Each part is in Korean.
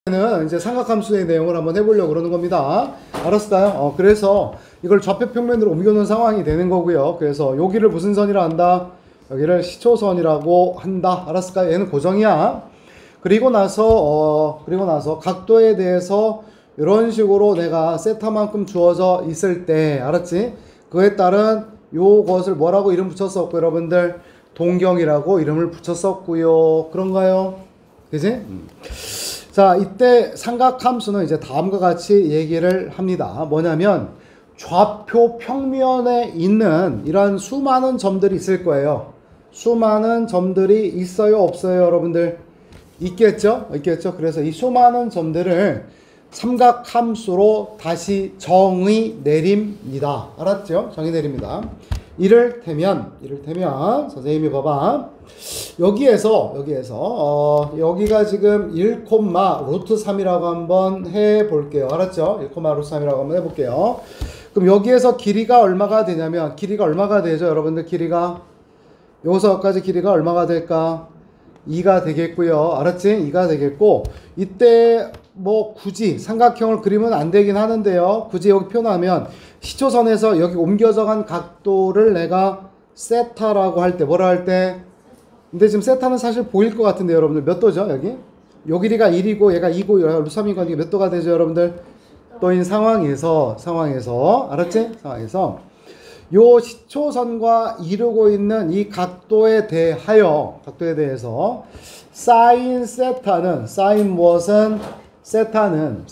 는 이제 삼각함수의 내용을 한번 해보려고 그러는 겁니다. 알았을까요? 그래서 이걸 좌표 평면으로 옮겨놓은 상황이 되는 거고요. 그래서 여기를 무슨 선이라 한다? 여기를 시초선이라고 한다. 알았을까요? 얘는 고정이야. 그리고 나서 각도에 대해서 이런 식으로 내가 세타만큼 주어져 있을 때, 알았지? 그에 따른 요것을 뭐라고 이름 붙였었고, 여러분들 동경이라고 이름을 붙였었고요. 그런가요? 그지? 자, 이때 삼각함수는 이제 다음과 같이 얘기를 합니다. 뭐냐면 좌표 평면에 있는 이런 수많은 점들이 있을 거예요. 수많은 점들이 있어요, 없어요, 여러분들? 있겠죠? 있겠죠? 그래서 이 수많은 점들을 삼각함수로 다시 정의 내립니다. 알았죠? 정의 내립니다. 이를테면 선생님이 봐봐. 여기가 지금 1,√3이라고 한번 해볼게요. 알았죠? 1,√3이라고 한번 해볼게요. 그럼 여기에서 길이가 얼마가 되냐면, 길이가 얼마가 되죠? 여러분들 길이가 여기서까지 길이가 얼마가 될까? 2가 되겠고요. 알았지? 2가 되겠고, 이때 뭐 굳이 삼각형을 그리면 안 되긴 하는데요. 굳이 여기 표현하면 시초선에서 여기 옮겨져 간 각도를 내가 세타라고 할 때, 뭐라 할 때? 근데 지금 세타는 사실 보일 것 같은데 여러분들 몇 도죠? 여기? 요 길이가 1이고 얘가 2고 √3이고 이게 몇 도가 되죠? 여러분들 또인 상황에서 알았지? 상황에서 요 시초선과 이루고 있는 이 각도에 대해서 사인 무엇은 세타는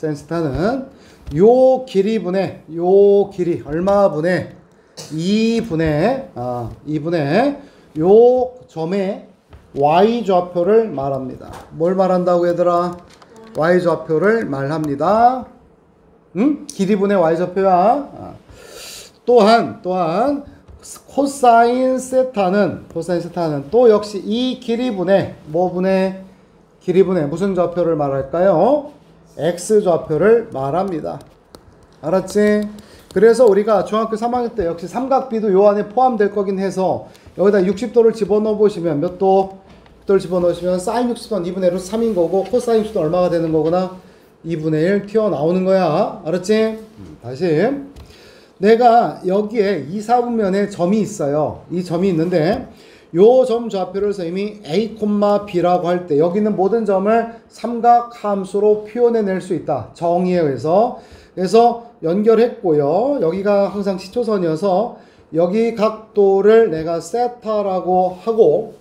요 길이 얼마 분의 2분의 요 점의 y좌표를 말합니다. 뭘 말한다고 얘들아? y좌표를 말합니다. 응? 길이분의 y좌표야. 또한 코사인 세타는 또 역시 이 길이분의 무슨 좌표를 말할까요? x좌표를 말합니다. 알았지? 그래서 우리가 중학교 3학년 때 역시 삼각비도 요 안에 포함될 거긴 해서 여기다 60도를 집어넣어 보시면 몇 도를 집어넣으시면 사인 60도는 2분의 √3인 거고 코사인 60도는 얼마가 되는 거구나? 2분의 1 튀어나오는 거야. 알았지? 다시 내가 여기에 2, 4분면에 점이 있어요. 이 점이 있는데 요 점 좌표를 선생님이 A, B라고 할 때 여기 있는 모든 점을 삼각함수로 표현해낼 수 있다. 정의에 의해서. 그래서 연결했고요. 여기가 항상 시초선이어서 여기 각도를 내가 세타라고 하고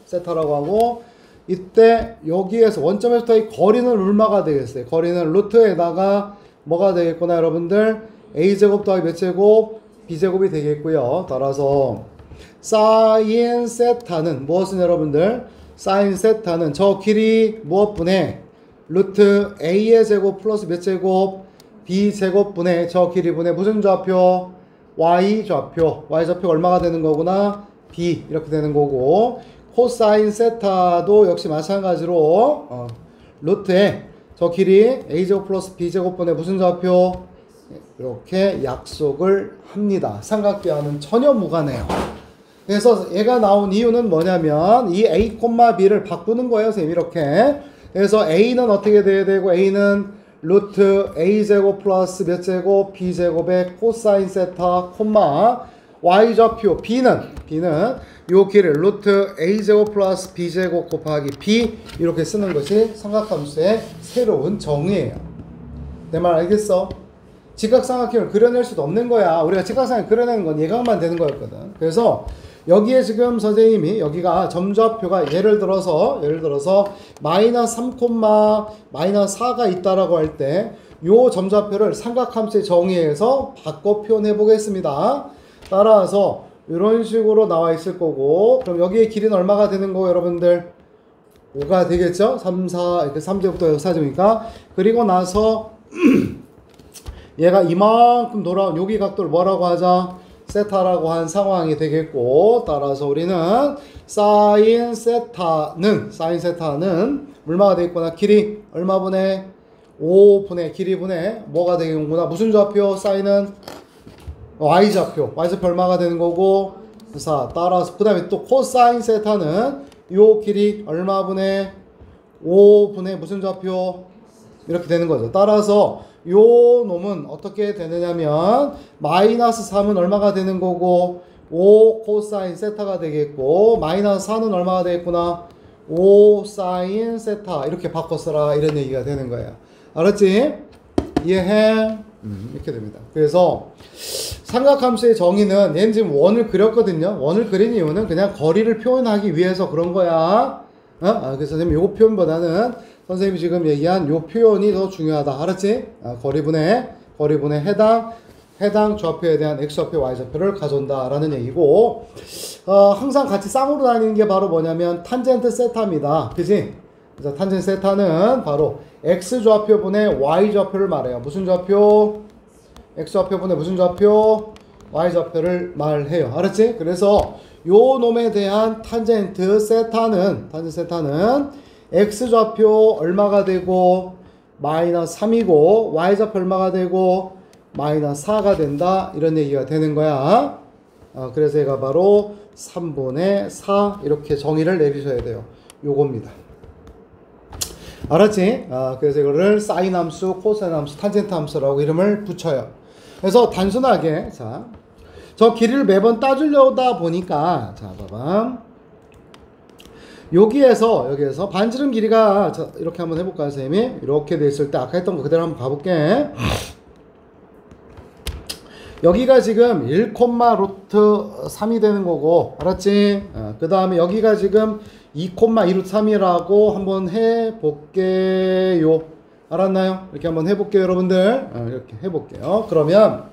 이때 여기에서 원점에서부터 이 거리는 얼마가 되겠어요? 거리는 루트에다가 뭐가 되겠구나 여러분들? a제곱 더하기 몇 제곱? b제곱이 되겠고요. 따라서 사인 세타는 무엇은 여러분들? 사인 세타는 저 길이 무엇분의 루트 a의 제곱 플러스 몇 제곱? b제곱분의 저 길이분의 무슨 좌표? y좌표가 얼마가 되는 거구나? b 이렇게 되는 거고 코사인 세타도 역시 마찬가지로 루트에 저 길이 a제곱 플러스 b제곱분의 무슨 좌표? 이렇게 약속을 합니다. 삼각비와는 전혀 무관해요. 그래서 얘가 나온 이유는 뭐냐면 이 a, b를 바꾸는 거예요. 선생님 이렇게. 그래서 a는 어떻게 돼야 되고 a는 루트 a제곱 플러스 몇 제곱 b제곱의 코사인 세타 y좌표 b는 요 길을 루트 a제곱 플러스 b제곱 곱하기 b 이렇게 쓰는 것이 삼각함수의 새로운 정의예요. 내 말 알겠어? 직각삼각형을 그려낼 수도 없는 거야. 우리가 직각삼각형 그려내는 건 예각만 되는 거였거든. 그래서 여기에 지금 선생님이 여기가 점좌표가 예를 들어서 마이너스 3, 마이너스 4가 있다라고 할 때 요 점좌표를 삼각함수의 정의에서 바꿔 표현해 보겠습니다. 따라서 이런 식으로 나와 있을 거고 그럼 여기에 길이는 얼마가 되는 거고 여러분들? 5가 되겠죠? 3, 4 이렇게 3제부터 4제니까 그리고 나서 얘가 이만큼 돌아온 여기 각도를 뭐라고 하자? 세타라고 한 상황이 되겠고 따라서 우리는 사인 세타는 얼마가 되겠구나? 길이 얼마분의 5분의 길이분의 뭐가 되겠구나? 무슨 좌표? 사인은 y좌표 얼마가 되는 거고 4 따라서 그 다음에 또 코사인 세타는 요 길이 얼마분의 5분의 무슨 좌표? 이렇게 되는 거죠. 따라서 요 놈은 어떻게 되느냐면 마이너스 3은 얼마가 되는 거고 5 코사인 세타가 되겠고 마이너스 4는 얼마가 되겠구나 5 사인 세타 이렇게 바꿔 써라 이런 얘기가 되는 거예요. 알았지? 이해해? 이렇게 됩니다. 그래서 삼각함수의 정의는 얘는 지금 원을 그렸거든요. 원을 그린 이유는 그냥 거리를 표현하기 위해서 그런 거야. 그래서 선생님 요거 표현보다는 선생님이 지금 얘기한 요 표현이 더 중요하다. 알았지? 거리분의 해당 좌표에 대한 x좌표, y좌표를 가져온다 라는 얘기고 항상 같이 쌍으로 다니는 게 바로 뭐냐면 탄젠트 세타입니다. 그지? 그래서 탄젠트 세타는 바로 x좌표분의 y좌표를 말해요. 무슨 좌표? x좌표분의 무슨 좌표? y좌표를 말해요. 알았지? 그래서 요 놈에 대한 탄젠트 세타는 x좌표 얼마가 되고 마이너스 3이고 y좌표 얼마가 되고 마이너스 4가 된다 이런 얘기가 되는 거야. 그래서 얘가 바로 3분의 4 이렇게 정의를 내리셔야 돼요. 요겁니다. 알았지? 그래서 이거를 사인 함수, 코사인 함수, 탄젠트 함수라고 이름을 붙여요. 그래서 단순하게 자, 저 길이를 매번 따주려다 보니까 자 봐봐. 여기에서 반지름 길이가 자, 이렇게 한번 해볼까요, 선생님이? 이렇게 돼 있을 때 아까 했던 거 그대로 한번 가볼게. 여기가 지금 1, 루트 3이 되는 거고, 알았지? 그 다음에 여기가 지금 2, 2루트 3이라고 한번 해볼게요. 알았나요? 이렇게 한번 해볼게요, 여러분들. 이렇게 해볼게요. 그러면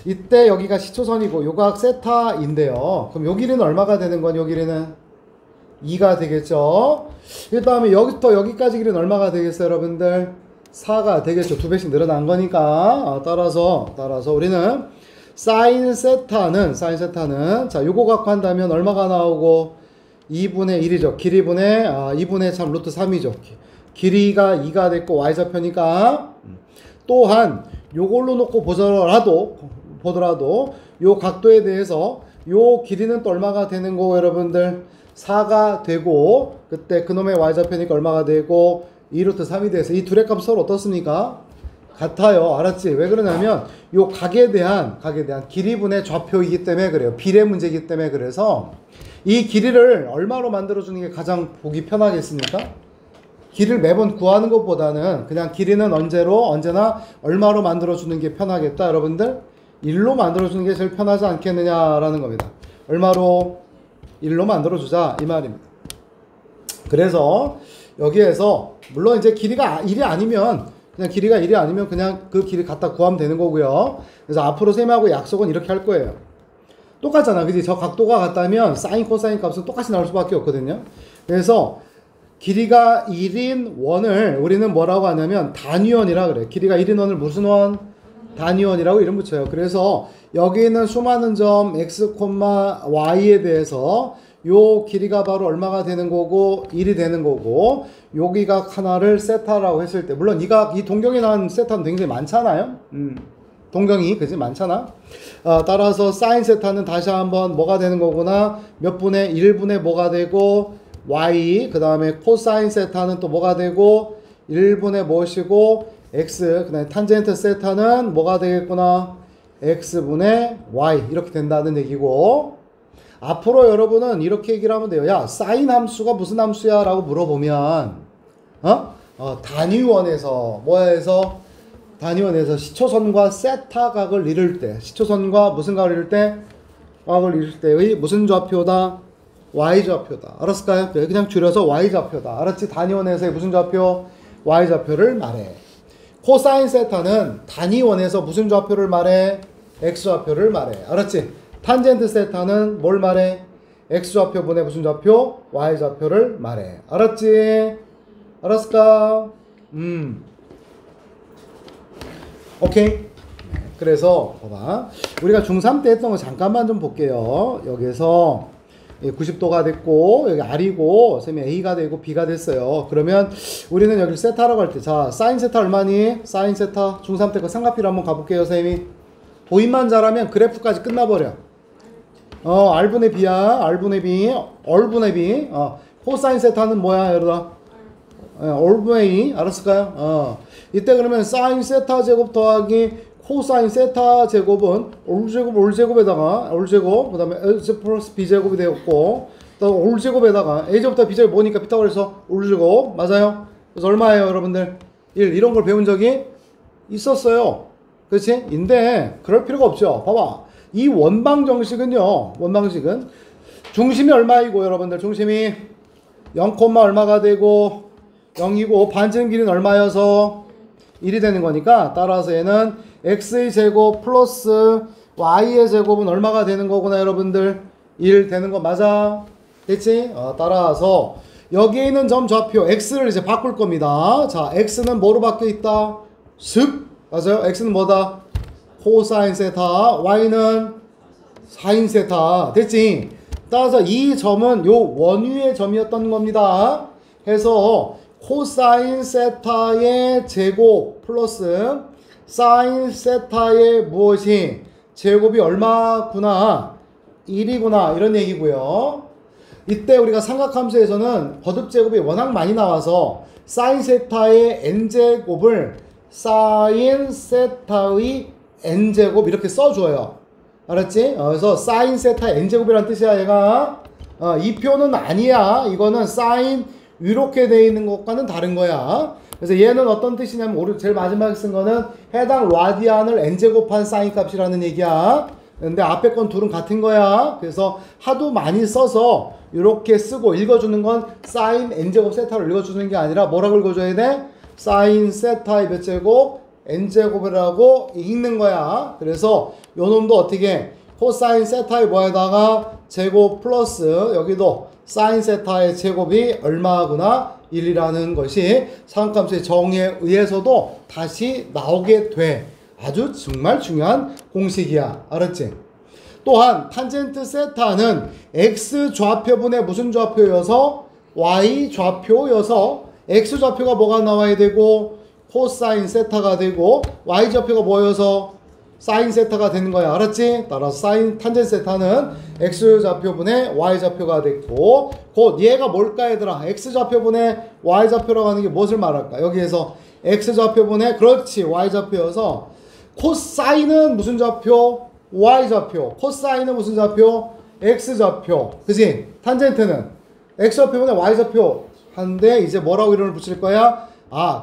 이때 여기가 시초선이고 요각 세타인데요. 그럼 요 길이는 얼마가 되는 건 요 길이는 2가 되겠죠. 그 다음에 여기부터 여기까지 길이는 얼마가 되겠어요, 여러분들? 4가 되겠죠. 2배씩 늘어난 거니까. 따라서 우리는 사인 세타는 자 요거 갖고 한다면 얼마가 나오고 2분의 1이죠. 길이분의 2분의 3 루트 3이죠. 길이가 2가 됐고 y좌표니까 또한 요걸로 놓고 보더라도 요 각도에 대해서 요 길이는 또 얼마가 되는 거고 여러분들 4가 되고 그때 그놈의 y좌표니까 얼마가 되고 2루트 3이 돼서 이 둘의 값 서로 어떻습니까? 같아요. 알았지? 왜 그러냐면 요 각에 대한 길이분의 좌표이기 때문에 그래요. 비례 문제이기 때문에 그래서 이 길이를 얼마로 만들어주는 게 가장 보기 편하겠습니까? 길이를 매번 구하는 것보다는 그냥 길이는 언제나 얼마로 만들어주는 게 편하겠다. 여러분들 1로 만들어주는 게 제일 편하지 않겠느냐라는 겁니다. 얼마로? 1로 만들어주자 이 말입니다. 그래서 여기에서 물론 이제 길이가 1이 아니면 그냥 그 길이 갖다 구하면 되는 거고요. 그래서 앞으로 쌤하고 약속은 이렇게 할 거예요. 똑같잖아. 그지? 저 각도가 같다면 사인 코사인 값은 똑같이 나올 수밖에 없거든요. 그래서 길이가 1인 원을 우리는 뭐라고 하냐면 단위원이라 그래요. 길이가 1인 원을 무슨 원? 단위원이라고 이름 붙여요. 그래서 여기 있는 수많은 점 x, y에 대해서 요 길이가 바로 얼마가 되는 거고 1이 되는 거고 여기 각 하나를 세타라고 했을 때 물론 이 동경에 나온 세타는 굉장히 많잖아요. 동경이 그지 많잖아. 따라서 사인 세타는 다시 한번 뭐가 되는 거구나 몇 분의 1분의 뭐가 되고 y 그 다음에 코사인 세타는 또 뭐가 되고 1분의 무엇이고 x 그 다음에 탄젠트 세타는 뭐가 되겠구나 x분의 y 이렇게 된다는 얘기고 앞으로 여러분은 이렇게 얘기를 하면 돼요. 야 사인 함수가 무슨 함수야 라고 물어보면 단위원에서 단위원에서 시초선과 세타 각을 이룰 때 시초선과 무슨 각을 이룰 때 각을 이룰 때의 무슨 좌표다 y좌표다. 알았을까요? 그냥 줄여서 y좌표다. 알았지? 단위원에서의 무슨 좌표? y좌표를 말해. 코사인 세타는 단위원에서 무슨 좌표를 말해? x좌표를 말해. 알았지? 탄젠트 세타는 뭘 말해? x좌표분의 무슨 좌표? y좌표를 말해. 알았지? 알았을까? 오케이? 그래서 봐봐. 우리가 중3 때 했던 거 잠깐만 좀 볼게요. 여기서 90도가 됐고 여기 R이고 쌤이 A가 되고 B가 됐어요. 그러면 우리는 여기 세타라고 할 때 자 사인 세타 얼마니? 사인 세타 중3 때 그 삼각비로 한번 가볼게요. 쌤이 도입만 잘하면 그래프까지 끝나버려. R분의 B야. R분의 B 얼분의 B 코사인 세타는 뭐야 여러분? always. 알았을까요? 이때 그러면 사인 세타 제곱 더하기 코사인 세타 제곱은 올 제곱에다가 올 제곱 그다음에 a 플러스 b 제곱이 되었고 또 올 제곱에다가 a 제곱부터 b 제곱 뭐니까 피타고라서 올 제곱 맞아요? 그래서 얼마예요, 여러분들? 1 이런 걸 배운 적이 있었어요. 그렇지? 인데 그럴 필요가 없죠. 봐봐. 이 원방 정식은요. 원방식은 중심이 얼마이고 여러분들 중심이 0, 얼마가 되고 0이고 반지름 길이는 얼마여서 1이 되는 거니까 따라서 얘는 x의 제곱 플러스 y의 제곱은 얼마가 되는 거구나 여러분들 1 되는 거 맞아? 됐지? 따라서 여기에 있는 점 좌표 x를 이제 바꿀 겁니다. 자, x는 뭐로 바뀌어 있다? 슥 맞아요? x는 뭐다? 코사인 세타 y는 사인 세타 됐지? 따라서 이 점은 요 원위의 점이었던 겁니다. 해서 코사인 세타의 제곱 플러스 사인 세타의 무엇이 제곱이 얼마구나 1이구나 이런 얘기고요. 이때 우리가 삼각함수에서는 거듭 제곱이 워낙 많이 나와서 사인 세타의 n제곱을 사인 세타의 n제곱 이렇게 써줘요. 알았지? 그래서 사인 세타 n제곱이라는 뜻이야 얘가. 이 표는 아니야. 이거는 사인 이렇게 돼 있는 것과는 다른 거야. 그래서 얘는 어떤 뜻이냐면 우리 제일 마지막에 쓴 거는 해당 라디안을 n제곱한 사인 값이라는 얘기야. 근데 앞에 건 둘은 같은 거야. 그래서 하도 많이 써서 이렇게 쓰고 읽어주는 건 사인 n제곱 세타로 읽어주는 게 아니라 뭐라고 읽어줘야 돼? 사인 세타의 몇 제곱? n제곱이라고 읽는 거야. 그래서 요 놈도 어떻게 코사인 세타의 뭐에다가 제곱 플러스 여기도 사인 세타의 제곱이 얼마구나 1이라는 것이 삼각함수의 정의에 의해서도 다시 나오게 돼. 아주 정말 중요한 공식이야. 알았지? 또한 탄젠트 세타는 x 좌표분의 무슨 좌표여서 y 좌표여서 x 좌표가 뭐가 나와야 되고 코사인 세타가 되고 y 좌표가 뭐여서 사인 세타가 되는 거야. 알았지? 따라서 사인 탄젠트 세타는 x 좌표분의 y 좌표가 됐고 곧 얘가 뭘까 얘들아? x 좌표분의 y 좌표라고 하는 게 무엇을 말할까? 여기에서 x 좌표분의 그렇지 y 좌표여서 코사인은 무슨 좌표? y 좌표. 코사인은 무슨 좌표? x 좌표. 그지? 탄젠트는 x 좌표분의 y 좌표 한데 이제 뭐라고 이름을 붙일 거야?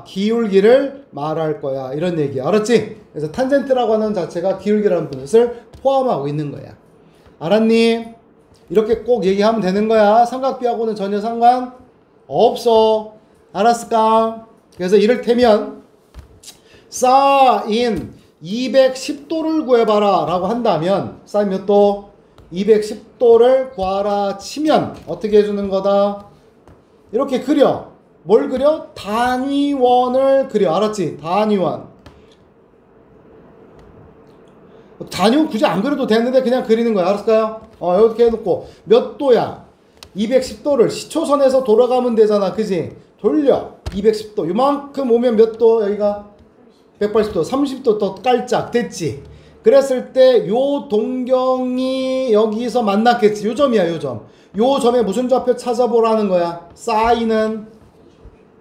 기울기를 말할 거야. 이런 얘기. 알았지? 그래서 탄젠트라고 하는 자체가 기울기라는 뜻을 포함하고 있는 거야. 알았니? 이렇게 꼭 얘기하면 되는 거야. 삼각비하고는 전혀 상관 없어. 알았을까? 그래서 이를테면 사인 210도를 구해봐라 라고 한다면 사인 몇 도? 210도를 구하라 치면 어떻게 해주는 거다? 이렇게 그려. 뭘 그려? 단위원을 그려. 알았지? 단위원. 단위원 굳이 안 그려도 되는데 그냥 그리는 거야. 알았을까요? 이렇게 해놓고 몇 도야? 210도를 시초선에서 돌아가면 되잖아. 그지? 돌려. 210도. 요만큼 오면 몇 도? 여기가 180도. 30도 더 깔짝. 됐지? 그랬을 때 요 동경이 여기서 만났겠지. 요 점이야. 요 점. 요 점에 무슨 좌표 찾아보라는 거야? 사인은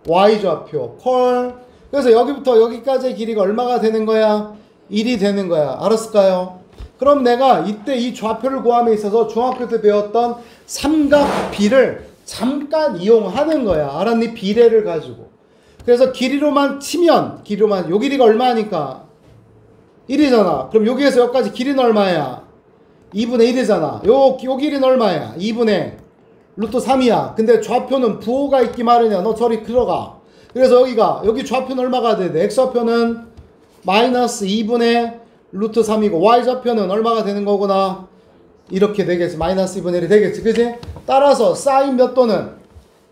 y좌표 콜. 그래서 여기부터 여기까지의 길이가 얼마가 되는 거야? 1이 되는 거야. 알았을까요? 그럼 내가 이때 이 좌표를 구함에 있어서 중학교 때 배웠던 삼각비를 잠깐 이용하는 거야. 알았니? 비례를 가지고. 그래서 길이로만 치면 길이로만 요 길이가 얼마니까? 1이잖아. 그럼 여기에서 여기까지 길이는 얼마야? 2분의 1이잖아. 요 길이는 얼마야? 2분의 루트 3이야. 근데 좌표는 부호가 있기 마련이야. 너 저리 들어가. 그래서 여기 좌표는 얼마가 돼야 돼? x좌표는 마이너스 2분의 루트 3이고 y좌표는 얼마가 되는 거구나? 이렇게 되겠지. 마이너스 2분의 1이 되겠지. 그지? 따라서 사인 몇 도는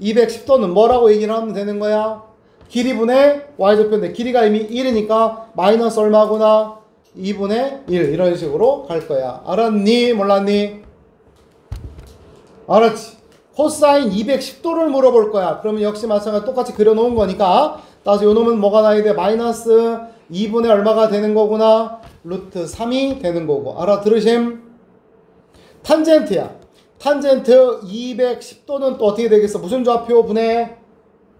210도는 뭐라고 얘기를 하면 되는 거야? 길이분의 y좌표인데 길이가 이미 1이니까 마이너스 얼마구나? 2분의 1 이런 식으로 갈 거야. 알았니? 몰랐니? 알았지? 코사인 210도를 물어볼 거야. 그러면 역시 마찬가지로 똑같이 그려놓은 거니까 따라서 요 놈은 뭐가 나야 돼? 마이너스 2분의 얼마가 되는 거구나? 루트 3이 되는 거고. 알아들으심? 탄젠트야. 탄젠트 210도는 또 어떻게 되겠어? 무슨 좌표 분의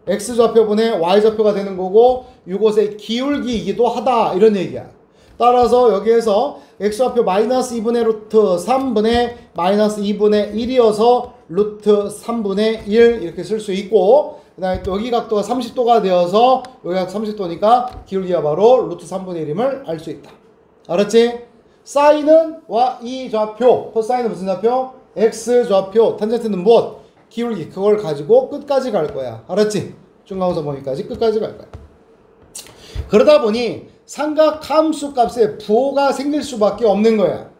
x좌표분의 y좌표가 되는 거고 이곳의 기울기이기도 하다 이런 얘기야. 따라서 여기에서 x좌표 마이너스 2분의 루트 3분의 마이너스 2분의 1이어서 루트 3분의 1 이렇게 쓸 수 있고, 그 다음에 또 여기 각도가 30도가 되어서 여기가 30도니까 기울기가 바로 루트 3분의 1임을 알 수 있다. 알았지? 사인은 이 좌표, 코사인은 무슨 좌표? x좌표, 탄젠트는 무엇? 기울기. 그걸 가지고 끝까지 갈 거야. 알았지? 중간고사 범위까지 끝까지 갈 거야. 그러다 보니 삼각함수 값에 부호가 생길 수밖에 없는 거야.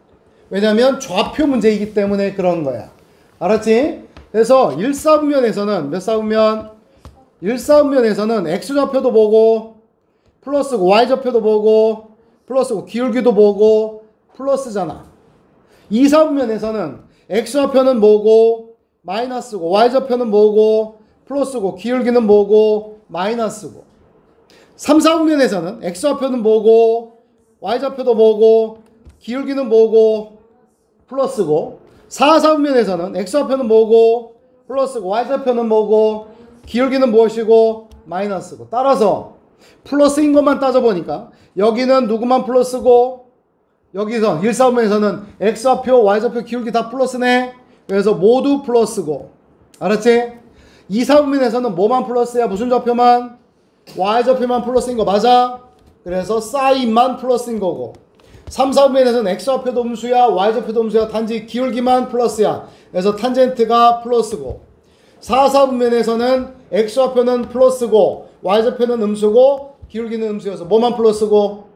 왜냐면 좌표 문제이기 때문에 그런 거야. 알았지? 그래서 1사분면에서는 몇 사분면? 1사분면에서는 x좌표도 보고 플러스고 y좌표도 보고 플러스고 기울기도 보고 플러스잖아. 2사분면에서는 x좌표는 뭐고 마이너스고 y좌표는 뭐고 플러스고 기울기는 뭐고 마이너스고, 3사분면에서는 x좌표는 뭐고 y좌표도 뭐고 기울기는 뭐고 플러스고, 4사분면에서는 x좌표는 뭐고 플러스고 y좌표는 뭐고 기울기는 무엇이고 마이너스고. 따라서 플러스인 것만 따져보니까 여기는 누구만 플러스고 여기서 1사분면에서는 x좌표 y좌표 기울기 다 플러스네. 그래서 모두 플러스고. 알았지? 2사분면에서는 뭐만 플러스야? 무슨 좌표만? y좌표만 플러스인 거 맞아? 그래서 사인만 플러스인 거고, 3사분면에서는 x좌표도 음수야 y좌표도 음수야. 단지 기울기만 플러스야. 그래서 탄젠트가 플러스고, 4사분면에서는 x좌표는 플러스고 y좌표는 음수고 기울기는 음수여서 뭐만 플러스고?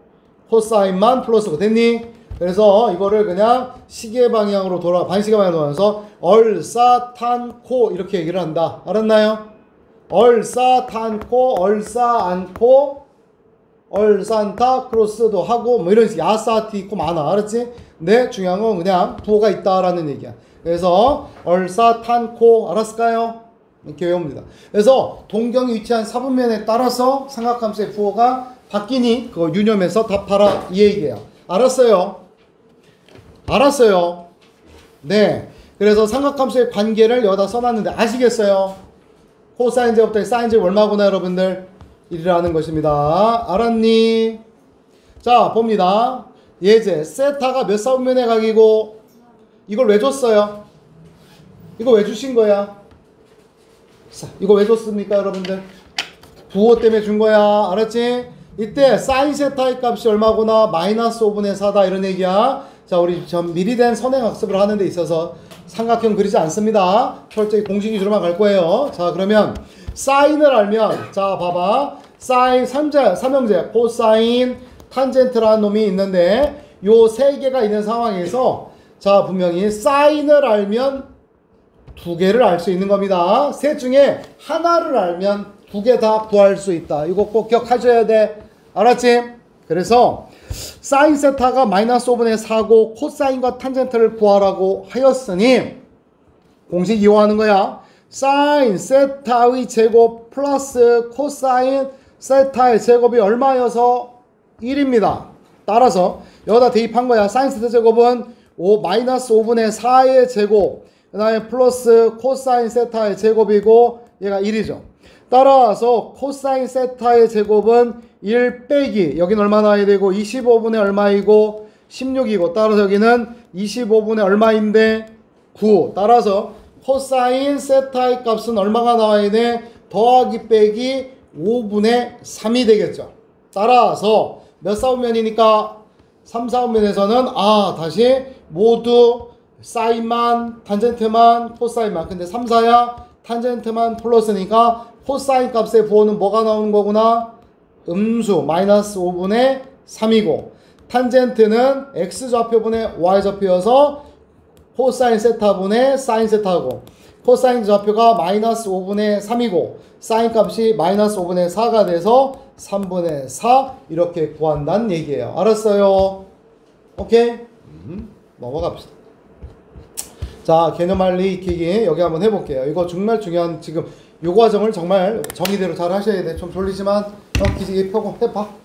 코사인만 플러스고. 됐니? 그래서 이거를 그냥 시계 방향으로 반시계 방향으로 돌아서 얼싸탄코 이렇게 얘기를 한다. 알았나요? 얼싸탄코, 얼싸안코, 얼산타 크로스도 하고 뭐 이런 식의 야사티 있고 많아. 알았지? 근데 중요한 건 그냥 부호가 있다라는 얘기야. 그래서 얼싸탄코 알았을까요? 이렇게 외웁니다. 그래서 동경이 위치한 사분면에 따라서 삼각함수의 부호가 바뀌니 그거 유념해서 답하라 이 얘기예요. 알았어요? 알았어요? 네. 그래서 삼각함수의 관계를 여기다 써놨는데 아시겠어요? 코사인 제곱더하기 사인 제곱 얼마구나 여러분들? 1이라는 것입니다. 알았니? 자 봅니다. 예제 세타가 몇 사분면의 각이고 이걸 왜 줬어요? 이거 왜 주신 거야? 이거 왜 줬습니까 여러분들? 부호 때문에 준 거야. 알았지? 이때 사인 세타의 값이 얼마구나? 마이너스 5분의 4다 이런 얘기야. 자 우리 미리 된 선행학습을 하는 데 있어서 삼각형 그리지 않습니다. 철저히 공식 위주로만 갈 거예요. 자 그러면 사인을 알면, 자 봐봐, 사인 삼형제 코사인 탄젠트라는 놈이 있는데 요 세 개가 있는 상황에서 자 분명히 사인을 알면 두 개를 알 수 있는 겁니다. 셋 중에 하나를 알면 두 개 다 구할 수 있다. 이거 꼭 기억하셔야 돼. 알았지? 그래서 사인 세타가 마이너스 5분의 4고 코사인과 탄젠트를 구하라고 하였으니 공식 이용하는 거야. 사인 세타의 제곱 플러스 코사인 세타의 제곱이 얼마여서 1입니다. 따라서 여기다 대입한 거야. 사인 세타 제곱은 마이너스 5분의 4의 제곱, 그 다음에 플러스 코사인 세타의 제곱이고 얘가 1이죠. 따라서 코사인 세타의 제곱은 1 빼기 여기는 얼마 나와야 되고 25분의 얼마이고 16이고, 따라서 여기는 25분의 얼마인데 9. 따라서 코사인 세타의 값은 얼마가 나와야 돼? 더하기 빼기 5분의 3이 되겠죠. 따라서 몇 사분면이니까 3사분면에서는 다시 모두 사인만 탄젠트만 코사인만. 근데 3, 4야 탄젠트만 플러스니까 코사인 값의 부호는 뭐가 나오는 거구나? 음수 마이너스 5분의 3이고 탄젠트는 x좌표분의 y좌표여서 코사인 세타분의 사인 세타고, 코사인 좌표가 마이너스 5분의 3이고 사인 값이 마이너스 5분의 4가 돼서 3분의 4 이렇게 구한다는 얘기예요. 알았어요? 오케이? 넘어갑시다. 자 개념알리 익히기 여기 한번 해볼게요. 이거 정말 중요한, 지금 요 과정을 정말 정의대로 잘 하셔야 돼. 좀 졸리지만 기지개 펴고 해봐.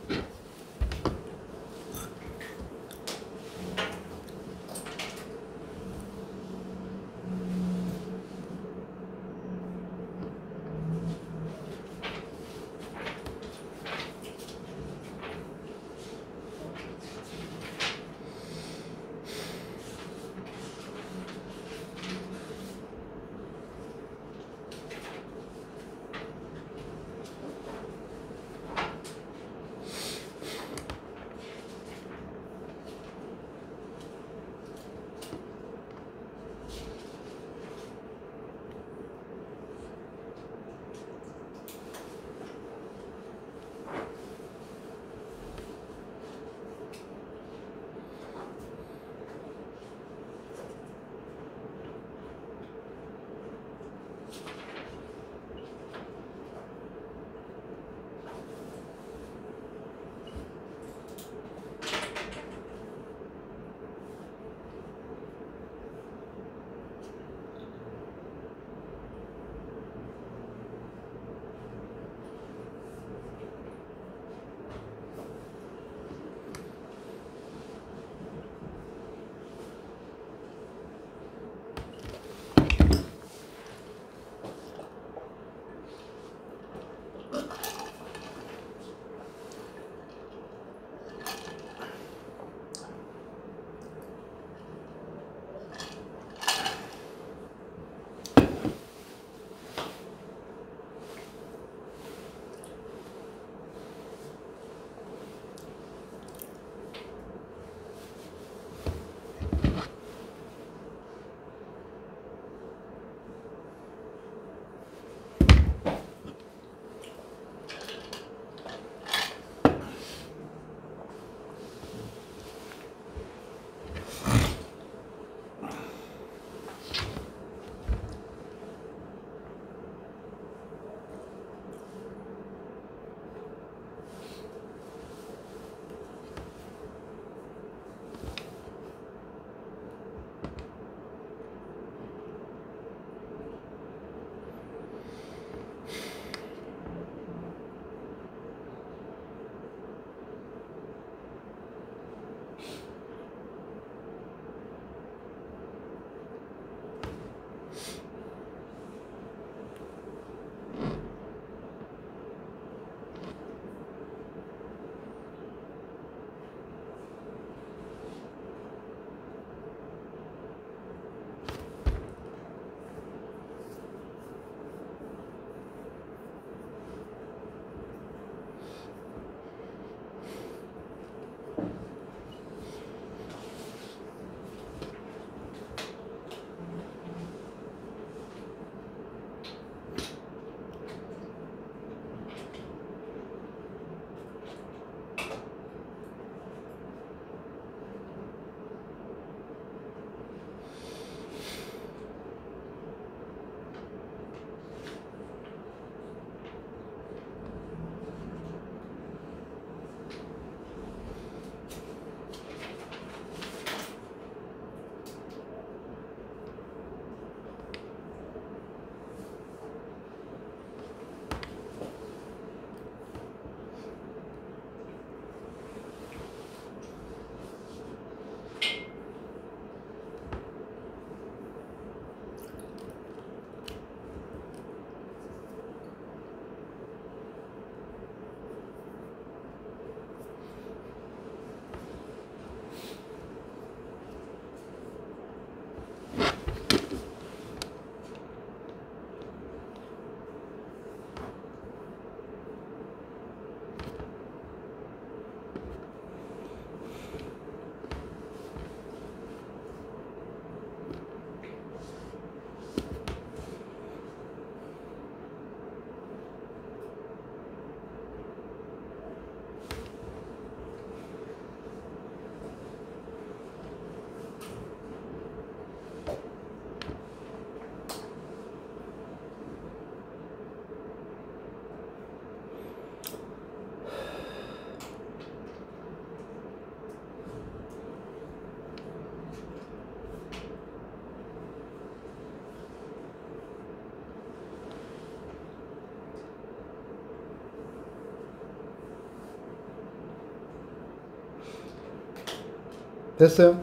됐어요?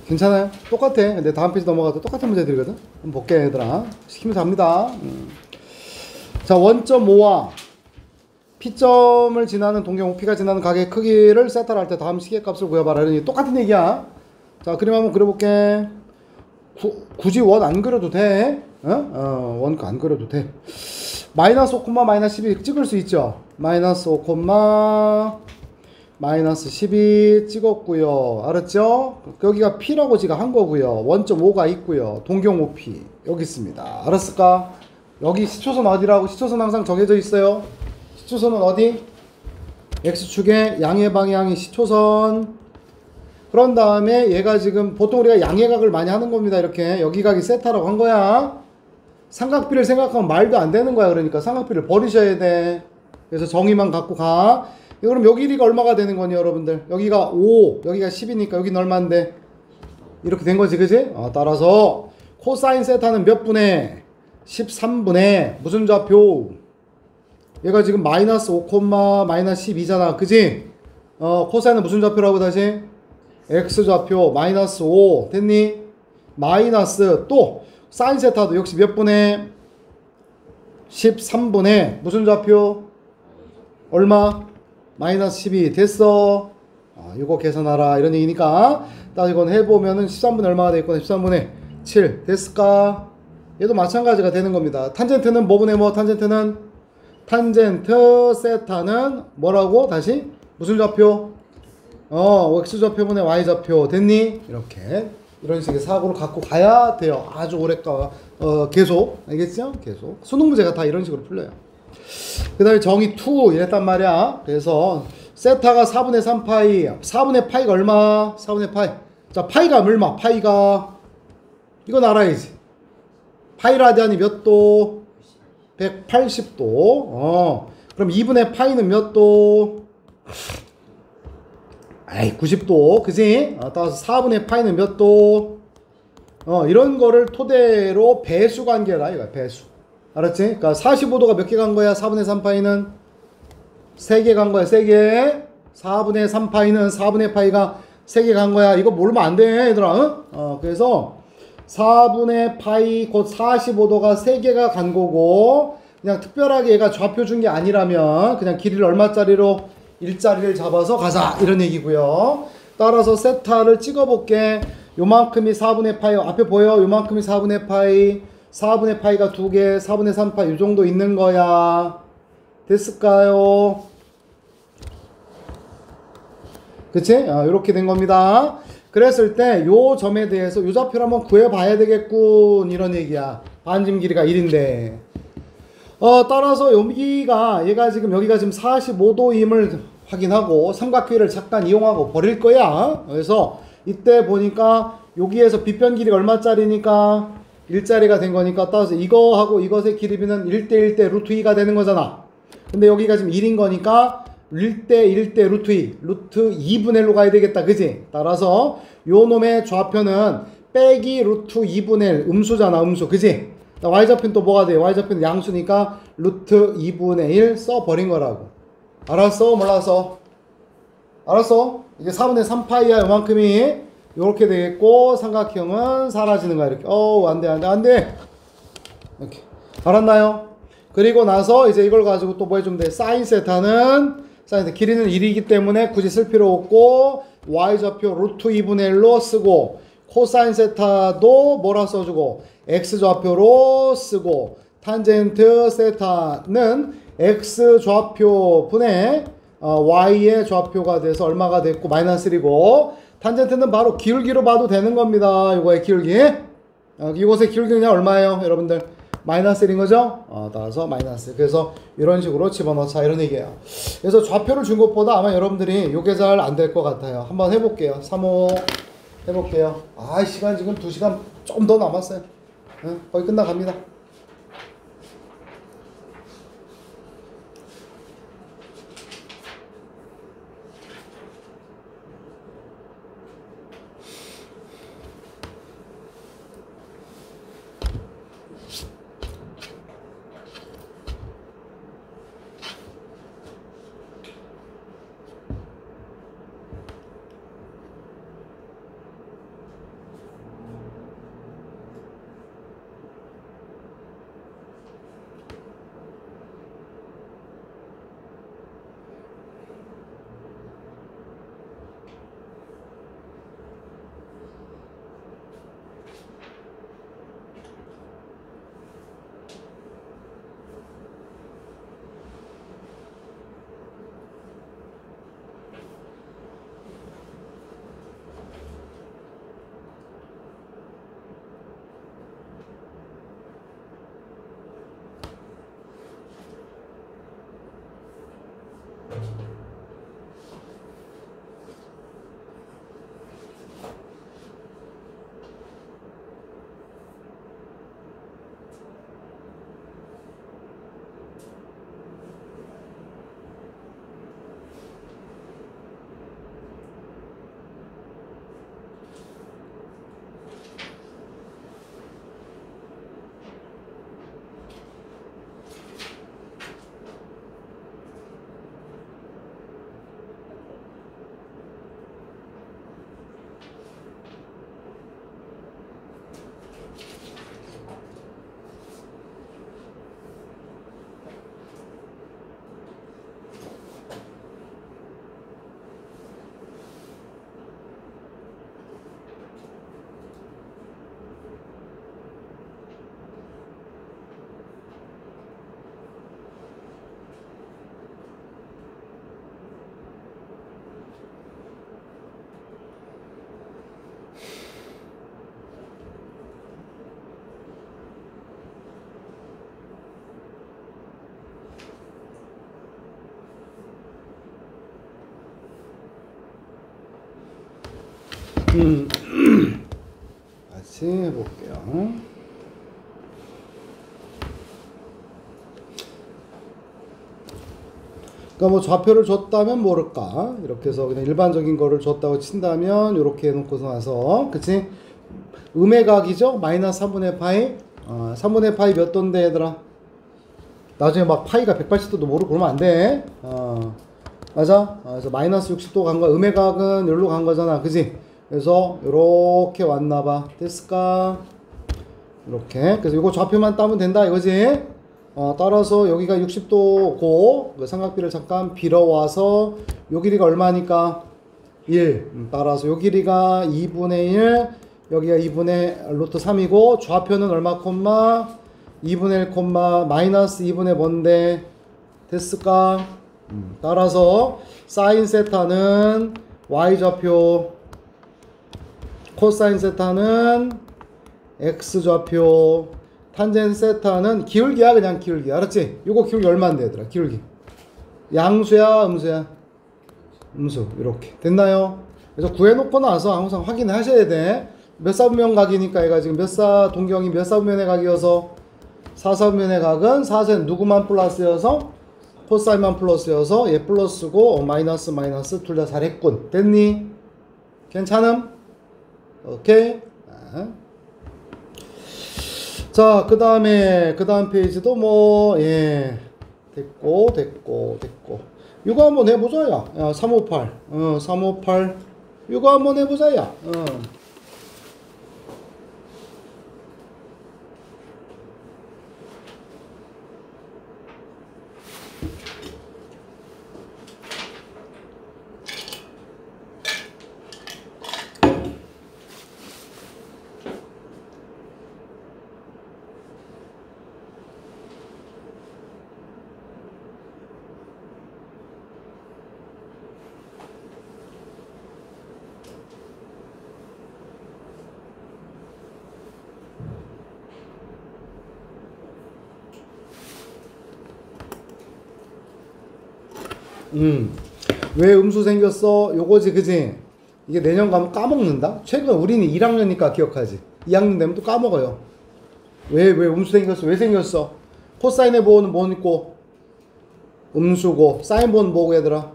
괜찮아요? 똑같아. 근데 다음 페이지 넘어가도 똑같은 문제 드리거든. 한번 볼게 얘들아. 시키면 답니다. 자, 원점 5와 P점을 지나는 동경 P가 지나는 각의 크기를 세타를 할 때 다음 시계값을 구해봐라. 이런 똑같은 얘기야. 자, 그림 한번 그려볼게. 굳이 원 안 그려도 돼. 원 안 그려도 돼. 마이너스 5, 마이너스 12 찍을 수 있죠. 마이너스 5, 마이너스 12 찍었고요. 알았죠? 여기가 P라고 지가 한 거고요. 원점 5가 있고요. 동경 OP 여기 있습니다. 알았을까? 여기 시초선 어디라고? 시초선 항상 정해져 있어요. 시초선은 어디? X축의 양의 방향이 시초선. 그런 다음에 얘가 지금 보통 우리가 양의 각을 많이 하는 겁니다. 이렇게 여기 각이 세타라고 한 거야. 삼각비를 생각하면 말도 안 되는 거야. 그러니까 삼각비를 버리셔야 돼. 그래서 정의만 갖고 가. 그럼 여기 길이가 얼마가 되는 거니 여러분들? 여기가 5, 여기가 10이니까 여기는 얼마인데? 이렇게 된 거지, 그지? 따라서 코사인 세타는 몇 분의? 13분의 무슨 좌표? 얘가 지금 마이너스 5, 마이너스 12잖아. 그지? 코사인은 무슨 좌표라고 다시? X좌표 마이너스 5 됐니? 마이너스 또 사인 세타도 역시 몇 분의? 13분의 무슨 좌표? 얼마? 마이너스 12 됐어. 이거 계산하라 이런 얘기니까 딱 이건 해보면은 13분의 얼마가 되겠구나. 13분의 7 됐을까? 얘도 마찬가지가 되는 겁니다. 탄젠트는 뭐분의 뭐? 탄젠트는 탄젠트 세타는 뭐라고? 다시 무슨 좌표? X좌표분의 Y좌표 됐니? 이렇게 이런 식의 사고를 갖고 가야 돼요. 아주 오래가 계속 알겠죠? 계속 수능 문제가 다 이런 식으로 풀려요. 그 다음에 정의 2 이랬단 말이야. 그래서 세타가 4분의 3파이 4분의 파이가 얼마? 4분의 파이. 자, 파이가 얼마? 파이가 이건 알아야지. 파이 라디안이 몇 도? 180도. 그럼 2분의 파이는 몇 도? 90도. 그지? 따라서 4분의 파이는 몇 도? 이런 거를 토대로 배수 관계라 이거야. 배수. 알았지? 그러니까 45도가 몇 개 간 거야? 4분의 3파이는 3개 간 거야. 3개. 4분의 3파이는 4분의 파이가 3개 간 거야. 이거 모르면 안 돼, 얘들아. 그래서 4분의 파이 곧 45도가 3개가 간 거고, 그냥 특별하게 얘가 좌표 준 게 아니라면 그냥 길이를 얼마짜리로? 1짜리를 잡아서 가자 이런 얘기고요. 따라서 세타를 찍어볼게. 요만큼이 4분의 파이 앞에 보여? 요만큼이 4분의 파이 4분의 파이가 2개 4분의 3파이 요 정도 있는 거야. 됐을까요? 그치? 이렇게 된 겁니다. 그랬을 때 요 점에 대해서 요 좌표를 한번 구해봐야 되겠군 이런 얘기야. 반짐 길이가 1인데 따라서 여기가 얘가 지금 여기가 지금 45도임을 확인하고 삼각형을 잠깐 이용하고 버릴 거야. 그래서 이때 보니까 여기에서 빗변 길이가 얼마짜리니까 1짜리가 된 거니까 따라서 이거하고 이것의 길이비는 1대1대 루트 2가 되는 거잖아. 근데 여기가 지금 1인 거니까 1대1대 루트 2 루트 2분의 1로 가야 되겠다. 그지? 따라서 요 놈의 좌표는 빼기 루트 2분의 1 음수잖아. 음수. 그지? y좌표는 또 뭐가 돼? y좌표는 양수니까 루트 2분의 1 써버린 거라고. 알았어? 몰랐어? 알았어? 이게 4분의 3파이야 요만큼이. 요렇게 되겠고 삼각형은 사라지는 거야. 이렇게. 안돼 이렇게. 알았나요? 그리고 나서 이제 이걸 가지고 또 뭐 해주면 돼? 사인 세타는 사인 세타 길이는 1이기 때문에 굳이 쓸 필요 없고 y좌표 루트 2분의 1로 쓰고 코사인 세타도 뭐라 써주고 x좌표로 쓰고 탄젠트 세타는 x좌표 분의 y의 좌표가 돼서 얼마가 됐고 마이너스 1이고 탄젠트는 바로 기울기로 봐도 되는 겁니다. 이거의 기울기. 이곳의 기울기는 얼마예요? 여러분들 마이너스 1인 거죠? 따라서 마이너스. 그래서 이런 식으로 집어넣자 이런 얘기예요. 그래서 좌표를 준 것보다 아마 여러분들이 이게 잘 안 될 것 같아요. 한번 해볼게요. 3호 해볼게요. 시간 지금 2시간 조금 더 남았어요. 거의 끝나갑니다. 다시 해볼게요. 그러니까 뭐 좌표를 줬다면 모를까 이렇게 해서 그냥 일반적인 거를 줬다고 친다면 이렇게 해놓고서 나서 그치? 음의 각이죠? 마이너스 3분의 파이 3분의 파이 몇 도인데 얘들아? 나중에 막 파이가 180도도 모르고 그러면 안돼. 맞아? 그래서 마이너스 60도 간 거야. 음의 각은 여기로 간 거잖아. 그지? 그래서 요렇게 왔나봐. 됐을까? 이렇게. 그래서 이거 좌표만 따면 된다 이거지? 따라서 여기가 60도고 그 삼각비를 잠깐 빌어와서 요 길이가 얼마니까? 1. 따라서 요 길이가 2분의 1, 여기가 2분의 루트 3이고 좌표는 얼마 콤마? 2분의 1 콤마 마이너스 2분의 뭔데? 됐을까? 따라서 사인 세타는 y좌표, 코사인 세타는 x좌표, 탄젠 세타는 기울기야. 그냥 기울기. 알았지? 요거 기울기 얼마인데 얘들아? 기울기 양수야 음수야? 음수. 이렇게 됐나요? 그래서 구해놓고 나서 항상 확인을 하셔야 돼. 몇 사분면 각이니까 얘가 지금 동경이 몇 사분면의 각이어서 4사분면의 각은 4세 누구만 플러스여서 코사인만 플러스여서 얘 플러스고 마이너스 마이너스 둘 다 잘했군. 됐니? 괜찮음? 오케이. 자, 그 다음 페이지도 됐고. 이거 한번 해보자, 야. 358. 358. 이거 한번 해보자, 야. 왜 음수 생겼어? 요거지, 그지? 이게 내년 가면 까먹는다? 최근 우리는 1학년이니까 기억하지. 2학년 되면 또 까먹어요. 왜 음수 생겼어? 왜 생겼어? 코사인의 보호는 뭐 있고? 음수고, 사인 보호는 뭐고, 얘들아?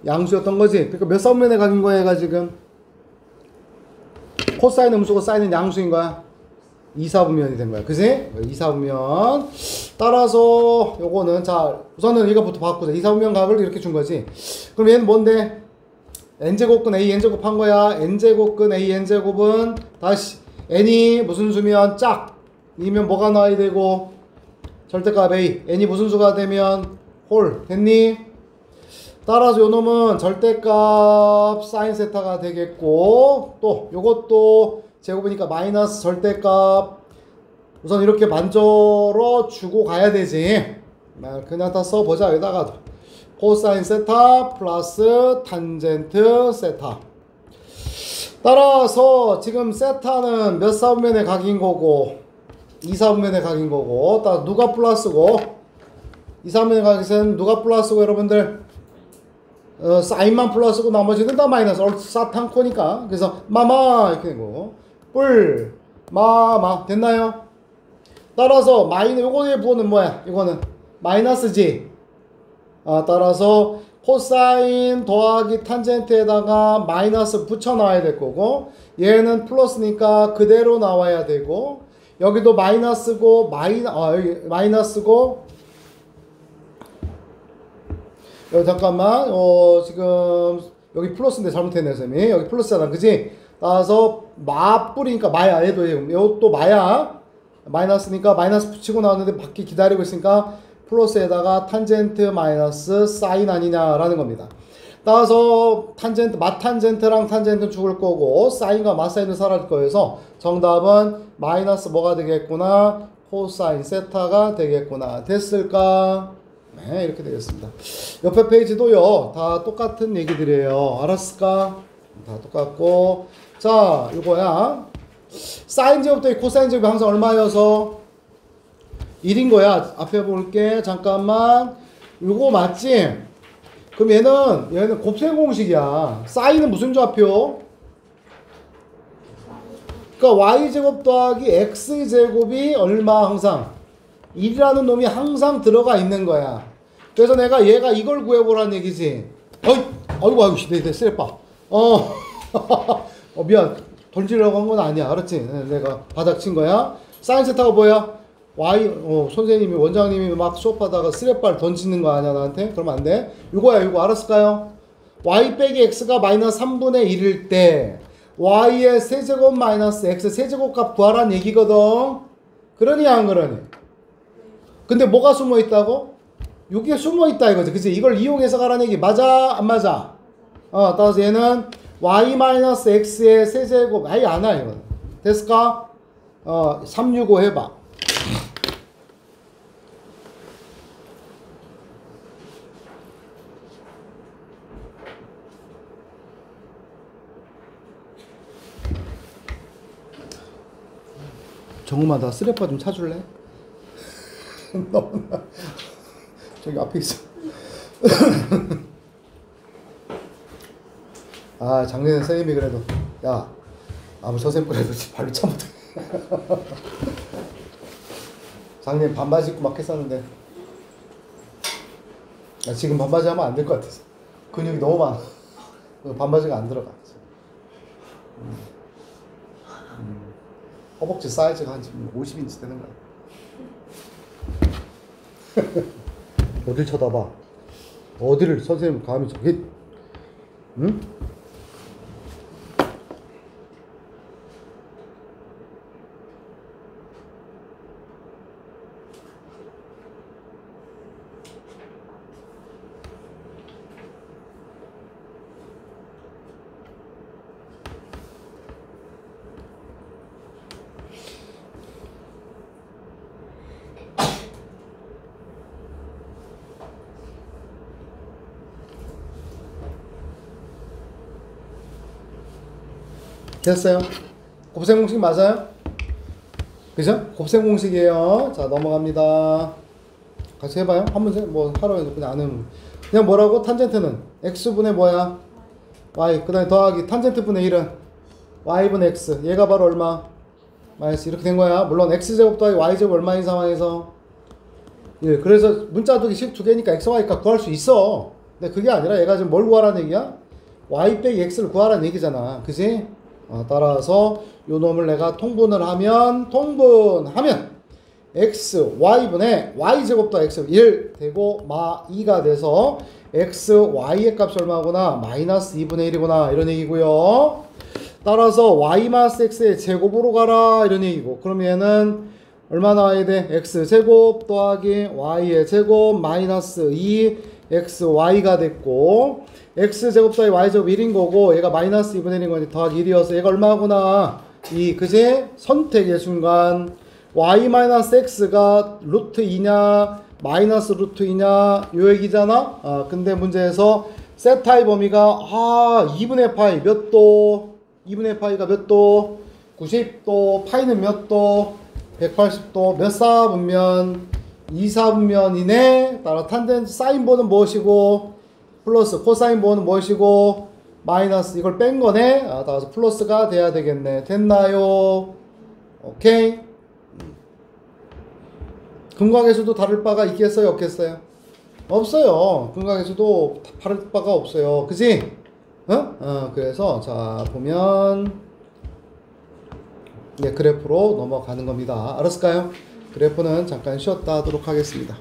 양수였던 거지? 그러니까 몇 사분면에 각인 거야, 얘가 지금? 코사인 음수고, 사인은 양수인 거야? 2사분면이 된 거야. 그지? 2사분면. 따라서, 요거는, 자, 우선은 이거부터 바꾸자. 2사분면 각을 이렇게 준 거지. 그럼 얘는 뭔데? n제곱근 a n제곱 한 거야. n제곱근 a n제곱은 다시 n이 무슨 수면 짝 이면 뭐가 나와야 되고 절대값 a n이 무슨 수가 되면 홀 됐니? 따라서 요 놈은 절대값 사인 세타가 되겠고 또 요것도 제곱이니까 마이너스 절대값 우선 이렇게 만들어 주고 가야 되지. 그냥 다 써보자. 여기다가 코사인 세타 플러스 탄젠트 세타. 따라서 지금 세타는 몇 사분면의 각인 거고 2사분면의 각인 거고 따라 누가 플러스고 2사분면의 각은 누가 플러스고 여러분들 사인만 플러스고 나머지는 다 마이너스 얼사탄코니까 그래서 마마 이렇게 되고 뿔 마마 됐나요? 따라서 요거의 부호는 뭐야? 이거는 마이너스지. 따라서 코사인 더하기 탄젠트에다가 마이너스 붙여 놔야 될 거고 얘는 플러스니까 그대로 나와야 되고 여기도 마이너스고 여기 마이너스고 여기 잠깐만 지금 여기 플러스인데 잘못했네 쌤이 여기 플러스잖아 그지? 따라서 마뿔이니까 마야 얘도 이것도 마야 마이너스니까 마이너스 붙이고 나왔는데 밖에 기다리고 있으니까 플러스에다가 탄젠트 마이너스 사인 아니냐라는 겁니다. 따라서 탄젠트 마탄젠트랑 탄젠트 죽을 거고 사인과 마사인은 사라질 거여서 정답은 마이너스 뭐가 되겠구나 코사인 세타가 되겠구나 됐을까? 네 이렇게 되겠습니다. 옆에 페이지도요 다 똑같은 얘기들이에요. 알았을까? 다 똑같고 자 이거야 사인 제곱 더하기 코사인 제곱이 항상 얼마여서 1인 거야. 앞에 볼게. 잠깐만. 이거 맞지? 그럼 얘는 곱셈 공식이야. 사인은 무슨 좌표? 그러니까 y제곱 더하기 x제곱이 얼마 항상? 1이라는 놈이 항상 들어가 있는 거야. 그래서 내가 얘가 이걸 구해보라는 얘기지. 아이고, 내 쓰레빠. 미안. 던지려고 한 건 아니야. 알았지? 내가 바닥 친 거야. 사인 세타가 뭐야? 선생님이 원장님이 막 수업하다가 쓰레빠를 던지는 거 아니야 나한테? 그러면 안 돼. 이거 알았을까요? y 빼기 x가 마이너스 3분의 1일 때 y의 세제곱 마이너스 x 세제곱 값 구하라는 얘기거든. 그러니 안 그러니? 근데 뭐가 숨어 있다고? 여기에 숨어 있다 이거지. 그치? 이걸 이용해서 가라는 얘기 맞아? 안 맞아? 따라서 얘는 y 마이너스 x의 세제곱 아예 안 와 이건. 됐을까? 365 해봐. 정우마 나 쓰레빠 좀 사줄래? 저기 앞에 있어. 작년에 선생님이 그래도 야 아무 서샘 뿌려도 발로 차 못해. 작년에 반바지 입고 막 했었는데 지금 반바지 하면 안 될 것 같아서 근육이 너무 많아. 반바지가 안 들어가. 허벅지 사이즈가 한 50인치 되는 거야. 어딜 쳐다봐? 어디를 선생님 감히 저기 응? 됐어요? 곱셈 공식 맞아요? 그죠? 곱셈 공식이에요. 자 넘어갑니다. 같이 해봐요. 한 문제 뭐 하루에도 그냥 안 하면 그냥 뭐라고? 탄젠트는 x분의 뭐야? y. 그 다음에 더하기 탄젠트분의 1은 y분의 x. 얘가 바로 얼마? 마이너스. 이렇게 된 거야. 물론 x제곱 더하기 y제곱 얼마인 상황에서 1. 그래서 문자 두기 식 두 개니까 x, y 값 구할 수 있어. 근데 그게 아니라 얘가 지금 뭘 구하라는 얘기야? y 빼기 x를 구하라는 얘기잖아. 그지? 따라서 요 놈을 내가 통분을 하면 x, y분의 y제곱 더 x 1 되고 마 2가 돼서 x, y의 값이 얼마구나? 마이너스 2분의 1이구나. 이런 얘기고요. 따라서 y 마이너스 x의 제곱으로 가라. 이런 얘기고. 그럼 얘는 얼마 나와야 돼? x제곱 더하기 y의 제곱 마이너스 2 xy가 됐고 x제곱 더하기 y제곱 1인 거고 얘가 마이너스 2분의 1인 거니 더하기 1이어서 얘가 얼마구나? 2. 그지? 선택의 순간 y 마이너스 x가 루트 2냐 마이너스 루트 2냐 요 얘기잖아. 근데 문제에서 세타의 범위가 2분의 파이 몇 도? 2분의 파이가 몇 도? 90도. 파이는 몇 도? 180도. 몇 사분면? 2사분면이네. 따라 탄젠트 사인보는 무엇이고 플러스 코사인보는 무엇이고 마이너스. 이걸 뺀 거네. 따라서 플러스가 돼야 되겠네. 됐나요? 오케이. 근각에서도 다를 바가 있겠어요? 없겠어요? 없어요. 근각에서도 다를 바가 없어요. 그지? 그래서 자 보면 그래프로 넘어가는 겁니다. 알았을까요? 그래프는 잠깐 쉬었다 하도록 하겠습니다.